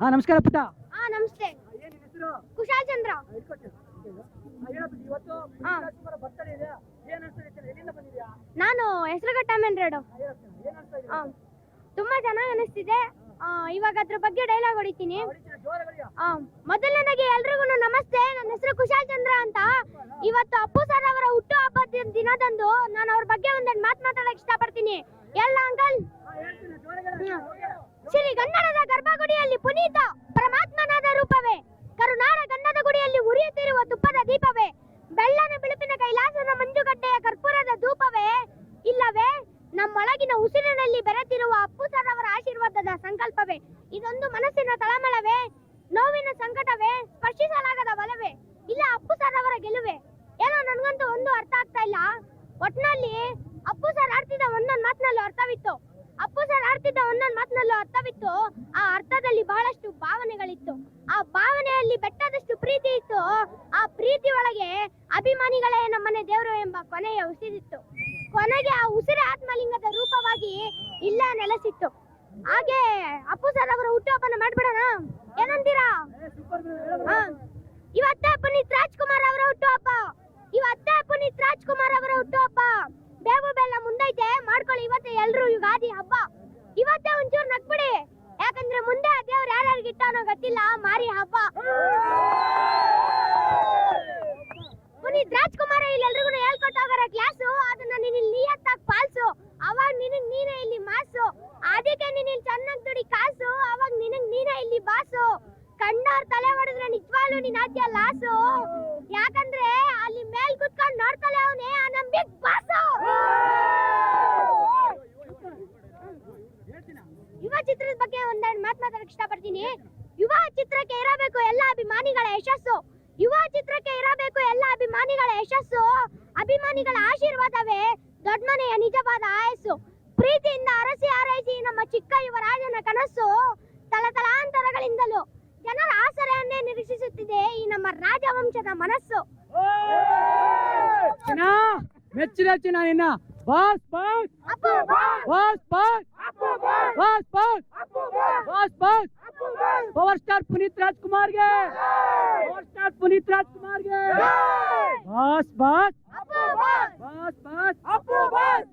ನಮಸ್ಕಾರ ಪುಟ್ಟ. ನಮಸ್ತೆ. ಏನ್ ನಿನ್ ಹೆಸರು? ಕುಶಾಲ್ ಚಂದ್ರ. ಇವತ್ತು ಬರ್ತಡೇ ಇದೆ, ಏನ್ ಅನ್ಸ್ತಾ? ಎಲ್ಲಿಂದ ಬಂದಿದ್ಯಾ? ನಾನು ಹೆಸರುಘಟ್ಟ ಮೇನ್ ರೋಡ್. ತುಂಬಾ ಚೆನ್ನಾಗಿ ಅನಿಸ್ತಿದೆ. ಇವಾಗ ಅದ್ರ ಬಗ್ಗೆ ಡೈಲಾಗ್ ಹೊಡಿತೀನಿ. ಮೊದಲನೇದಾಗಿ ಎಲ್ರಿಗೂ ನಮಸ್ತೆ. ನನ್ನ ಹೆಸರು ಕುಶಾಲ್ ಚಂದ್ರ ಅಂತ. ಇವತ್ತು ಅಪ್ಪು ಸರ್ ಅವರ ಹುಟ್ಟು ಹಬ್ಬದ ದಿನದಂದು ನಾನು ಅವ್ರ ಬಗ್ಗೆ ಒಂದೆರಡು ಮಾತು ಮಾತಾಡಕ್ ಇಷ್ಟಪಡ್ತೀನಿ. ಎಲ್ಲ ಅಂಕಲ್. ಶ್ರೀ ಗನ್ನಡದ ಗರ್ಭಗುಡಿಯಲ್ಲಿ ಪುನೀತ ಪರಮಾತ್ಮನಾದ ರೂಪವೇ, ಕರುನಾಡ ಗಂಧದ ಗುಡಿಯಲ್ಲಿ ಉರಿಯುತ್ತಿರುವ ತುಪ್ಪದ ದೀಪವೇ, ಬೆಳ್ಳನ ಬಿಳುಪಿನ ಕೈಲಾಸದ ಮಂಜುಗಡ್ಡೆಯ ಕರ್ಪೂರದ ಧೂಪವೇ, ಇಲ್ಲವೇ ನಮ್ಮೊಳಗಿನ ಉಸಿರಿನಲ್ಲಿ ಬೆರೆತಿರುವ ಅಪ್ಪು ಸರ್ ಅವರ ಆಶೀರ್ವಾದದ ಸಂಕಲ್ಪವೇ, ಇದೊಂದು ಮನಸ್ಸಿನ ತಳಮಳವೇ, ನೋವಿನ ಸಂಕಟವೇ, ಸ್ಪರ್ಶಿಸಲಾಗದ ಬಲವೇ, ಇಲ್ಲ ಅಪ್ಪು ಸರ್ ಅವರ ಗೆಲುವೆ. ಏನೋ ನನ್ಗಂತೂ ಒಂದು ಅರ್ಥ ಆಗ್ತಾ ಇಲ್ಲ. ಒಟ್ನಲ್ಲಿ ಅಪ್ಪು ಸರ್ ಆಡ್ತಿದ್ದ ಒಂದೊಂದು ಮಾತಿನಲ್ಲೂ ಅರ್ಥವಿತ್ತು. ಅಪ್ಪು ಸರ್ ಆಡ್ತಿದ್ದ ಒಂದೊಂದು ಮಾತಿನಲ್ಲೂ ಅರ್ಥವಿತ್ತು. ಆ ಅರ್ಥದಲ್ಲಿ ಬಹಳಷ್ಟು ಭಾವನೆಗಳಿತ್ತು. ಆ ಭಾವನೆಯಲ್ಲಿ ಬೆಟ್ಟದಷ್ಟು ಪ್ರೀತಿ ಇತ್ತು. ಆ ಪ್ರೀತಿ ಒಳಗೆ ಅಭಿಮಾನಿಗಳೇ ನಮ್ಮನೆ ದೇವರು ಎಂಬ ಕೊನೆಯ ಉಸಿರಿತ್ತು. ಕೊನೆಗೆ ಆ ಉಸಿರೇ ಆತ್ಮಲಿಂಗದ ರೂಪವಾಗಿ ಇಲ್ಲ ನೆಲೆಸಿತ್ತು. ಹಾಗೆ ಅಪ್ಪು ಸರ್ ಅವರ ಹುಟ್ಟುಹಬ್ಬನ ಮಾಡ್ಬಿಡೋಣ, ಏನಂತೀರಾ? ಇವತ್ತೇ ಪುನೀತ್ ರಾಜ್ಕುಮಾರ್ ಅವರ ಹುಟ್ಟುಹಬ್ಬ. ಇವತ್ತೇ ಪುನೀತ್ ರಾಜ್ಕುಮಾರ್ ಅವರ ಹುಟ್ಟುಹಬ್ಬ. ಬೇವು ಬೆಲ್ಲ ಮುಂದೈತೆ, ಮಾಡ್ಕೊಳ್ಳಿ ಇವತ್ತೇ ಎಲ್ರು ಯುಗಾದಿ ಹಬ್ಬ. ಇವತ್ತೇ ಒಂಚೂರು ನಗ್ಬಿಡಿ, ಯಾಕಂದ್ರೆ ಮುಂದೆ ದೇವ್ರು ಯಾರ್ಯಾರಿಗೆ ಇಟ್ಟವನೋ ಗೊತ್ತಿಲ್ಲ, ಮಾರಿ ಹಬ್ಬ. ಪುನೀತ್ ರಾಜ್ಕುಮಾರ್ ಇಲ್ಲೆಲ್ರಿಗೂ ಹೇಳ್ಕೊಟ್ಟೋಗರ ಕ್ಲಾಸು, ಅದನ್ನ ನೀನ್ ಇಲ್ಲಿ ನಿಯತ್ತಾಗಿ ಪಾಲ್ಸು, ಅವಾಗ ನಿನಗ್ ನೀನೇ ಇಲ್ಲಿ ಮಾಸು. ಅದಕ್ಕೆ ನೀನ್ ಇಲ್ಲಿ ಚೆನ್ನಾಗಿ ದುಡಿ ಕಾಸು, ಅವಾಗ ನಿನಗ್ ನೀನೇ ಇಲ್ಲಿ ಬಾಸು. ಕಂಡವ್ರ ತಲೆ ಹೊಡೆದ್ರೆ ನಿಜವಾಗ್ಲೂ ನೀನ್ ಆದ್ಯ ಲಾಸು, ಯಾಕಂದ್ರೆ ಅಲ್ಲಿ ಮೇಲ್ ಕುತ್ಕೊಂಡು ನೋಡ್ತಲೆ ಅವನೇ ನಮ್ ಬಿಗ್ ಬಾಸು. ಯುವ ಚಿತ್ರದ ಬಗ್ಗೆ ಒಂದೆರಡು ಮಾತಾಡಕ್ ಇಷ್ಟಪಡ್ತೀನಿ. ಯುವ ಚಿತ್ರಕ್ಕೆ ಇರಬೇಕು ಎಲ್ಲ ಅಭಿಮಾನಿಗಳ ಯಶಸ್ಸು. ಯುವ ಚಿತ್ರಕ್ಕೆ ಇರಬೇಕು ಎಲ್ಲ ಅಭಿಮಾನಿಗಳ ಯಶಸ್ಸು. ಅಭಿಮಾನಿಗಳ ಆಶೀರ್ವಾದವೇ ದೊಡ್ಡ ಮನೆಯ ನಿಜವಾದ ಆಯಸ್ಸು. ಪ್ರೀತಿಯಿಂದ ಅರಸಿ ಹಾರೈಸಿ ನಮ್ಮ ಚಿಕ್ಕ ಯುವರಾಜನ ಕನಸು. ತಲತಲಾಂತರಗಳಿಂದಲೂ ಜನರ ಆಸರೆಯನ್ನೇ ನಿರೀಕ್ಷಿಸುತ್ತಿದೆ ಈ ನಮ್ಮ ರಾಜವಂಶದ ಮನಸ್ಸು. ಮೆಚ್ಚಿನ ಚಿನ್ನ ನಿನ್ನ boss boss boss boss boss boss boss boss power star Puneeth ರಾಜ್ಕುಮಾರ್ಗೆ, ಪವರ್ ಸ್ಟಾರ್ ಪುನೀತ್ ರಾಜ್ಕುಮಾರ್ಗೆ boss boss boss boss boss